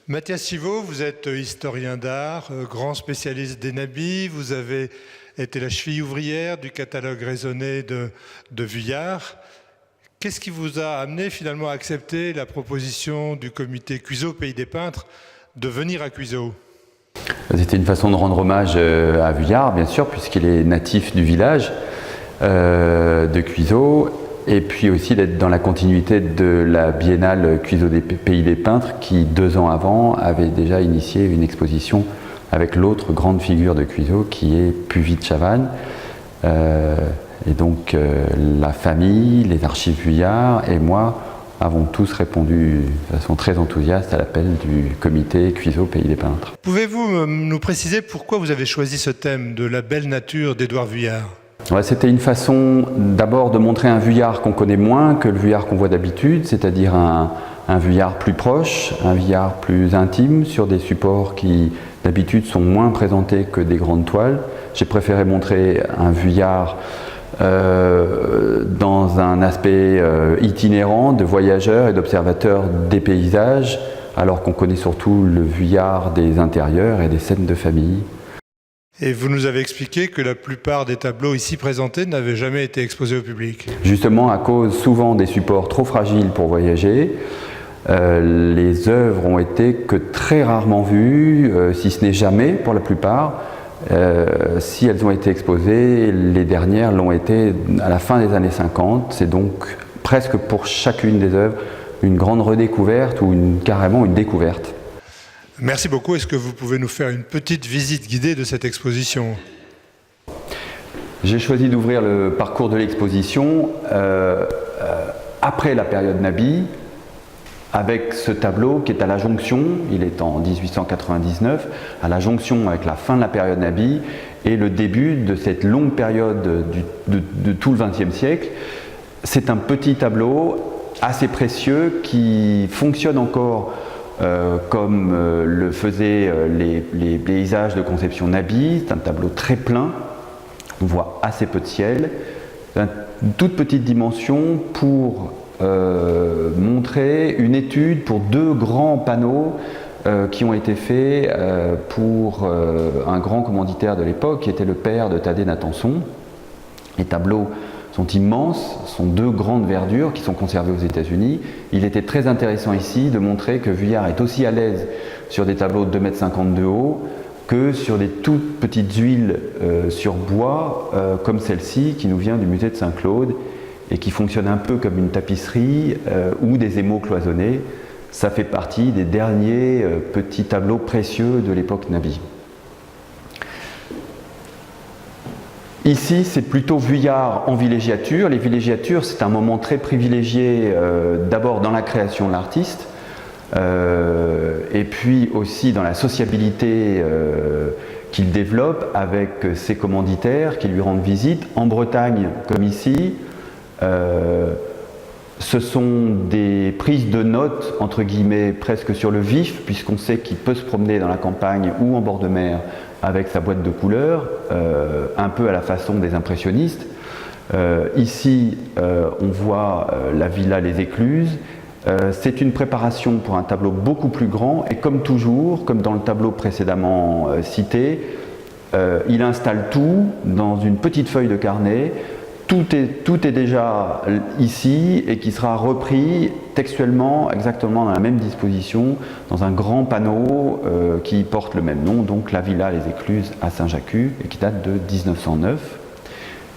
Mathias Chivot, vous êtes historien d'art, grand spécialiste des nabis. Vous avez été la cheville ouvrière du catalogue raisonné de Vuillard. Qu'est-ce qui vous a amené finalement à accepter la proposition du comité Cuiseaux Pays des Peintres de venir à Cuiseaux? C'était une façon de rendre hommage à Vuillard, bien sûr, puisqu'il est natif du village de Cuiseaux, et puis aussi d'être dans la continuité de la biennale Cuiseaux des Pays des Peintres, qui 2 ans avant avait déjà initié une exposition avec l'autre grande figure de Cuiseaux, qui est Puvis de Chavannes. Et donc la famille, les archives Vuillard et moi avons tous répondu de façon très enthousiaste à l'appel du comité Cuiseaux Pays des Peintres. Pouvez-vous nous préciser pourquoi vous avez choisi ce thème de la belle nature d'Édouard Vuillard? Ouais, c'était une façon d'abord de montrer un Vuillard qu'on connaît moins que le Vuillard qu'on voit d'habitude, c'est-à-dire un Vuillard plus proche, un Vuillard plus intime, sur des supports qui d'habitude sont moins présentés que des grandes toiles. J'ai préféré montrer un Vuillard dans un aspect itinérant de voyageurs et d'observateurs des paysages, alors qu'on connaît surtout le Vuillard des intérieurs et des scènes de famille. Et vous nous avez expliqué que la plupart des tableaux ici présentés n'avaient jamais été exposés au public. Justement, à cause souvent des supports trop fragiles pour voyager, les œuvres ont été que très rarement vues, si ce n'est jamais pour la plupart. Si elles ont été exposées, les dernières l'ont été à la fin des années 50. C'est donc presque pour chacune des œuvres une grande redécouverte ou carrément une découverte. Merci beaucoup. Est-ce que vous pouvez nous faire une petite visite guidée de cette exposition? J'ai choisi d'ouvrir le parcours de l'exposition après la période Nabi, avec ce tableau qui est à la jonction, il est en 1899, à la jonction avec la fin de la période Nabi et le début de cette longue période de tout le XXe siècle. C'est un petit tableau assez précieux qui fonctionne encore comme le faisaient les paysages de conception Nabi. C'est un tableau très plein, on voit assez peu de ciel, une toute petite dimension pour montrer une étude pour 2 grands panneaux qui ont été faits pour un grand commanditaire de l'époque qui était le père de Thaddée Nathanson. Les tableaux sont immenses, sont 2 grandes verdures qui sont conservées aux États-Unis. Il était très intéressant ici de montrer que Vuillard est aussi à l'aise sur des tableaux de 2,50 m de haut que sur des toutes petites huiles sur bois comme celle-ci qui nous vient du musée de Saint-Claude et qui fonctionne un peu comme une tapisserie ou des émaux cloisonnés. Ça fait partie des derniers petits tableaux précieux de l'époque Nabi. Ici, c'est plutôt Vuillard en villégiature. Les villégiatures, c'est un moment très privilégié d'abord dans la création de l'artiste et puis aussi dans la sociabilité qu'il développe avec ses commanditaires qui lui rendent visite. En Bretagne, comme ici, ce sont des prises de notes, entre guillemets, presque sur le vif, puisqu'on sait qu'il peut se promener dans la campagne ou en bord de mer avec sa boîte de couleurs, un peu à la façon des impressionnistes. Ici, on voit la villa Les Écluses. C'est une préparation pour un tableau beaucoup plus grand, et comme toujours, comme dans le tableau précédemment cité, il installe tout dans une petite feuille de carnet. Tout est déjà ici et qui sera repris textuellement exactement dans la même disposition dans un grand panneau qui porte le même nom, donc la Villa Les Écluses à Saint-Jacques et qui date de 1909.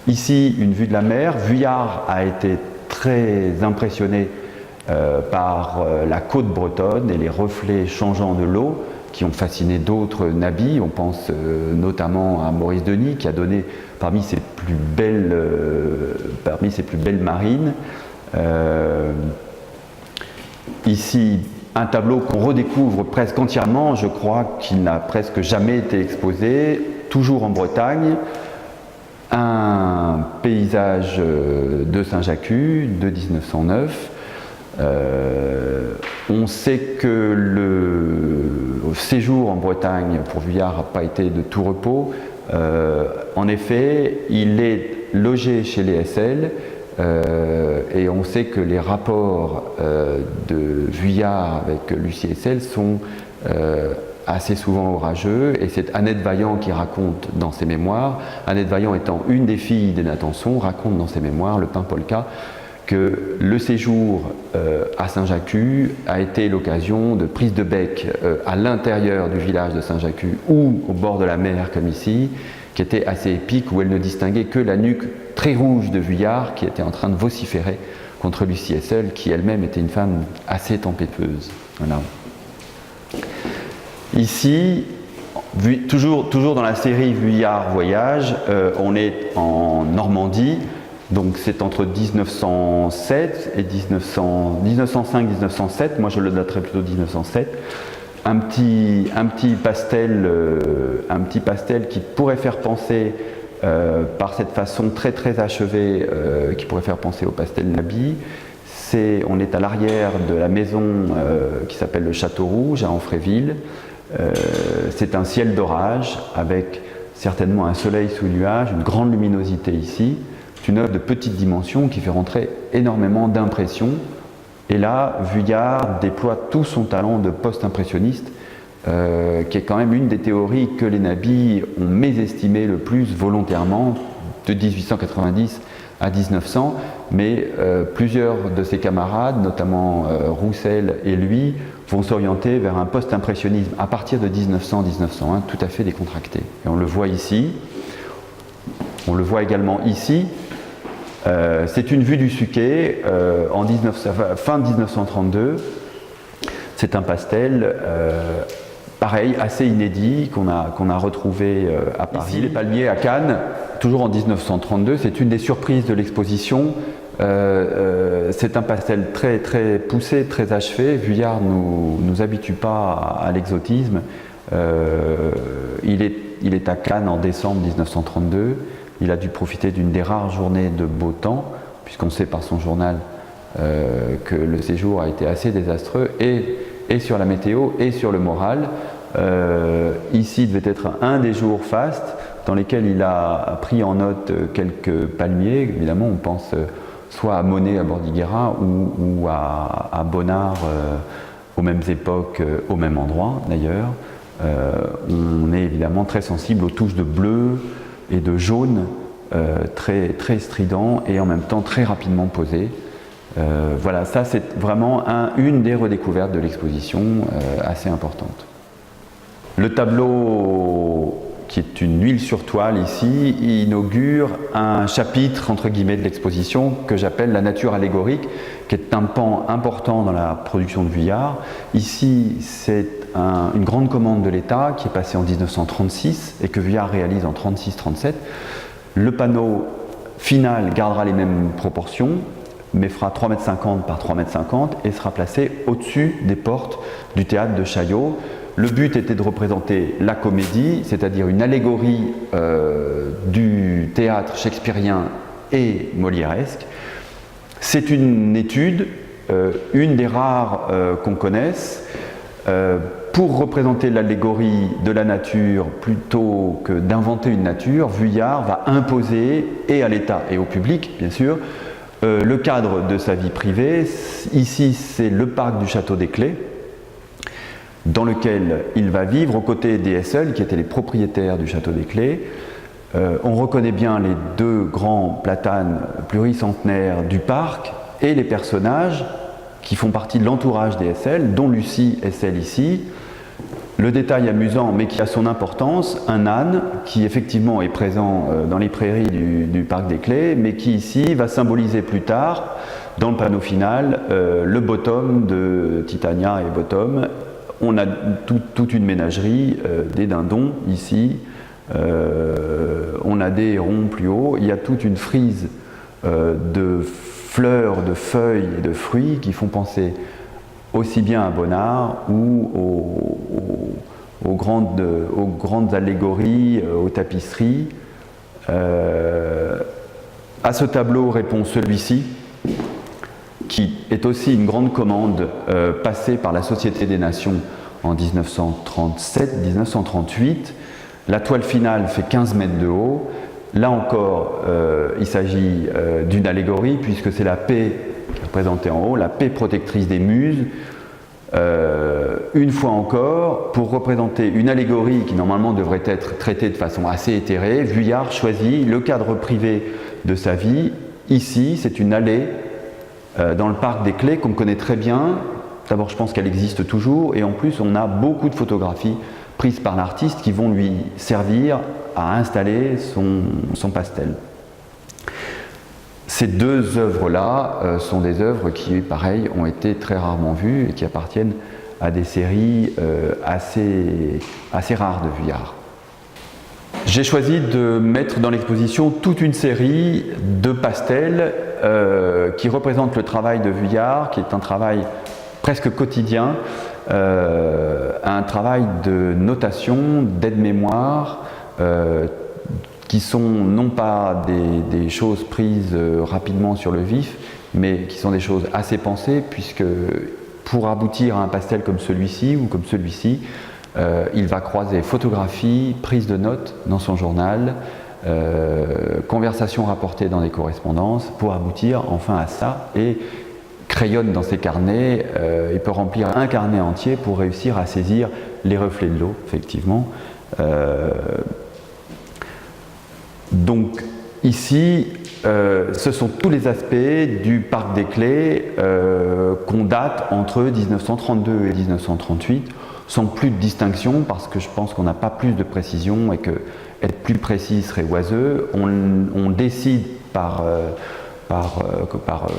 Ici, une vue de la mer. Vuillard a été très impressionné par la côte bretonne et les reflets changeants de l'eau qui ont fasciné d'autres nabis. On pense notamment à Maurice Denis qui a donné parmi ses plus belles marines. Ici, un tableau qu'on redécouvre presque entièrement, je crois qu'il n'a presque jamais été exposé, toujours en Bretagne, un paysage de Saint-Jacques de 1909. On sait que le séjour en Bretagne pour Vuillard n'a pas été de tout repos. En effet, il est logé chez les SL et on sait que les rapports de Vuillard avec Lucie SL sont assez souvent orageux, et c'est Annette Vaillant qui raconte dans ses mémoires, Annette Vaillant étant une des filles des Natanson, raconte dans ses mémoires, Le Pin Polka, que le séjour à Saint-Jacques a été l'occasion de prise de bec à l'intérieur du village de Saint-Jacques ou au bord de la mer comme ici, qui était assez épique, où elle ne distinguait que la nuque très rouge de Vuillard qui était en train de vociférer contre Lucie Hessel, qui elle-même était une femme assez tempétueuse. Voilà. Ici, toujours dans la série Vuillard Voyage, on est en Normandie. Donc c'est entre 1907 et 1905-1907, moi je le daterai plutôt 1907, un petit pastel qui pourrait faire penser, par cette façon très très achevée, qui pourrait faire penser au pastel Nabi. On est à l'arrière de la maison qui s'appelle le Château Rouge à Anfréville. C'est un ciel d'orage avec certainement un soleil sous nuage, une grande luminosité ici. C'est une œuvre de petite dimension qui fait rentrer énormément d'impressions. Et là, Vuillard déploie tout son talent de post-impressionniste, qui est quand même une des théories que les nabis ont mésestimé le plus volontairement, de 1890 à 1900. Mais plusieurs de ses camarades, notamment Roussel et lui, vont s'orienter vers un post-impressionnisme à partir de 1900-1901, tout à fait décontracté. Et on le voit ici. On le voit également ici. C'est une vue du Suquet fin 1932. C'est un pastel, pareil, assez inédit, qu'on a retrouvé à Paris. Ici, les palmiers à Cannes, toujours en 1932. C'est une des surprises de l'exposition. C'est un pastel très, très poussé, très achevé. Vuillard ne nous habitue pas à l'exotisme. Il est à Cannes en décembre 1932. Il a dû profiter d'une des rares journées de beau temps, puisqu'on sait par son journal que le séjour a été assez désastreux, et sur la météo et sur le moral. Ici devait être un des jours fastes dans lesquels il a pris en note quelques palmiers. Évidemment, on pense soit à Monet à Bordighera ou à Bonnard aux mêmes époques, au même endroit d'ailleurs. On est évidemment très sensible aux touches de bleu et de jaune très, très stridents et en même temps très rapidement posés. Voilà, ça c'est vraiment une des redécouvertes de l'exposition assez importante. Le tableau, qui est une huile sur toile ici, inaugure un chapitre entre guillemets de l'exposition que j'appelle la nature allégorique, qui est un pan important dans la production de Vuillard. Ici, c'est une grande commande de l'État qui est passée en 1936 et que Vuillard réalise en 36-37. Le panneau final gardera les mêmes proportions, mais fera 3,50 m par 3,50 m et sera placé au-dessus des portes du théâtre de Chaillot. Le but était de représenter la comédie, c'est-à-dire une allégorie du théâtre shakespearien et molièresque. C'est une étude, une des rares qu'on connaisse, pour représenter l'allégorie de la nature plutôt que d'inventer une nature. Vuillard va imposer, et à l'État et au public bien sûr, le cadre de sa vie privée. Ici c'est le parc du Château des Clés, dans lequel il va vivre aux côtés des Hessel, qui étaient les propriétaires du Château des Clés. On reconnaît bien les deux grands platanes pluricentenaires du parc et les personnages qui font partie de l'entourage des Hessel, dont Lucie Hessel ici. Le détail amusant, mais qui a son importance, un âne qui effectivement est présent dans les prairies du parc des Clés, mais qui ici va symboliser plus tard, dans le panneau final, le bottom de Titania et Bottom. On a toute une ménagerie, des dindons ici, on a des hérons plus haut, il y a toute une frise de fleurs, de feuilles et de fruits qui font penser aussi bien à Bonnard ou aux grandes allégories, aux tapisseries. À ce tableau répond celui-ci, qui est aussi une grande commande passée par la Société des Nations en 1937-1938. La toile finale fait 15 mètres de haut. Là encore, il s'agit d'une allégorie, puisque c'est la paix qui est représentée en haut, la paix protectrice des muses. Une fois encore, pour représenter une allégorie qui normalement devrait être traitée de façon assez éthérée, Vuillard choisit le cadre privé de sa vie. Ici, c'est une allée dans le parc des Clés qu'on connaît très bien. D'abord, je pense qu'elle existe toujours, et en plus, on a beaucoup de photographies prises par l'artiste qui vont lui servir à installer son pastel. Ces deux œuvres-là sont des œuvres qui, pareil, ont été très rarement vues et qui appartiennent à des séries assez rares de Vuillard. J'ai choisi de mettre dans l'exposition toute une série de pastels qui représentent le travail de Vuillard, qui est un travail presque quotidien, un travail de notation, d'aide-mémoire, qui sont non pas des choses prises rapidement sur le vif, mais qui sont des choses assez pensées, puisque pour aboutir à un pastel comme celui-ci ou comme celui-ci, il va croiser photographie, prise de notes dans son journal, conversations rapportées dans des correspondances, pour aboutir enfin à ça, et crayonne dans ses carnets. Il peut remplir un carnet entier pour réussir à saisir les reflets de l'eau, effectivement. Donc ici, ce sont tous les aspects du parc des Clés qu'on date entre 1932 et 1938, sans plus de distinction, parce que je pense qu'on n'a pas plus de précision et que être plus précis serait oiseux. On décide par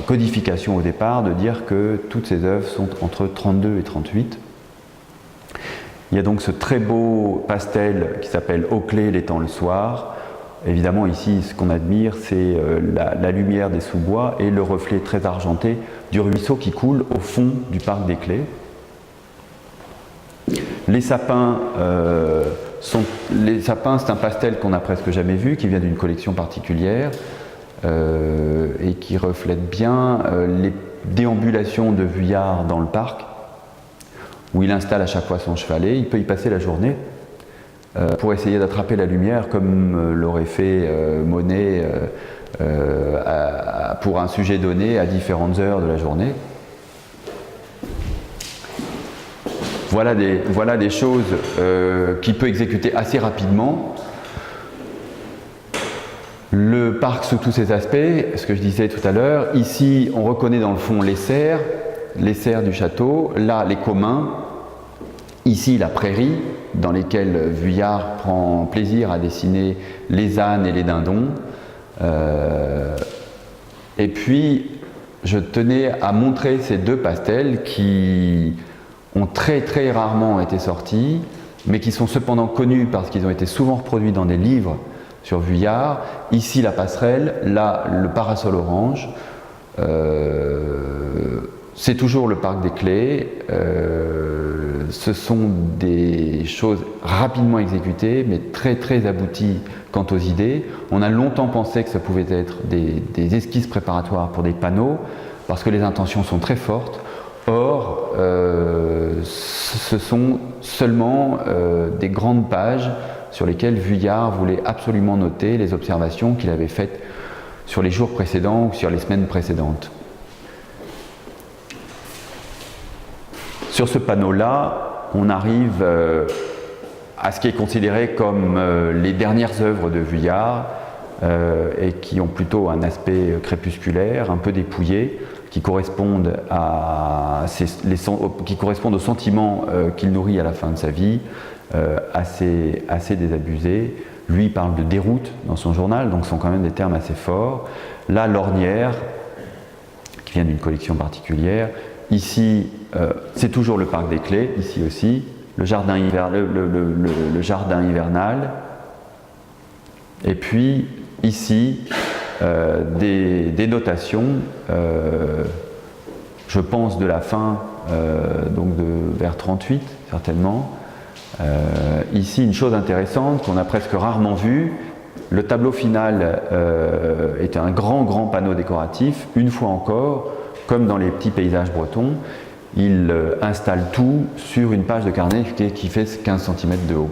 codification au départ de dire que toutes ces œuvres sont entre 32 et 38. Il y a donc ce très beau pastel qui s'appelle « Aux Clés, l'étang le soir ». Évidemment, ici, ce qu'on admire, c'est la lumière des sous-bois et le reflet très argenté du ruisseau qui coule au fond du parc des Clés. Les sapins, c'est un pastel qu'on n'a presque jamais vu, qui vient d'une collection particulière et qui reflète bien les déambulations de Vuillard dans le parc, où il installe à chaque fois son chevalet. Il peut y passer la journée pour essayer d'attraper la lumière, comme l'aurait fait Monet pour un sujet donné à différentes heures de la journée. Voilà des choses qu'il peut exécuter assez rapidement. Le parc sous tous ses aspects, ce que je disais tout à l'heure, ici on reconnaît dans le fond les serres du château, là les communs, ici la prairie, dans lesquelles Vuillard prend plaisir à dessiner les ânes et les dindons. Et puis, je tenais à montrer ces deux pastels qui ont très très rarement été sortis, mais qui sont cependant connus parce qu'ils ont été souvent reproduits dans des livres sur Vuillard. Ici la passerelle, là le parasol orange. C'est toujours le parc des Clés. Ce sont des choses rapidement exécutées, mais très très abouties quant aux idées. On a longtemps pensé que ça pouvait être des esquisses préparatoires pour des panneaux, parce que les intentions sont très fortes. Or, ce sont seulement des grandes pages sur lesquelles Vuillard voulait absolument noter les observations qu'il avait faites sur les jours précédents ou sur les semaines précédentes. Sur ce panneau-là, on arrive à ce qui est considéré comme les dernières œuvres de Vuillard et qui ont plutôt un aspect crépusculaire, un peu dépouillé, qui correspondent aux sentiments qu'il nourrit à la fin de sa vie, assez désabusés. Lui parle de déroute dans son journal, donc ce sont quand même des termes assez forts. Là, l'ornière, qui vient d'une collection particulière. Ici, c'est toujours le parc des Clés, ici aussi, le jardin hivernal. Et puis, ici, des notations, je pense de la fin, donc vers 38, certainement. Ici, une chose intéressante qu'on a presque rarement vue, le tableau final est un grand panneau décoratif, une fois encore, comme dans les petits paysages bretons, il installe tout sur une page de carnet qui fait 15 cm de haut.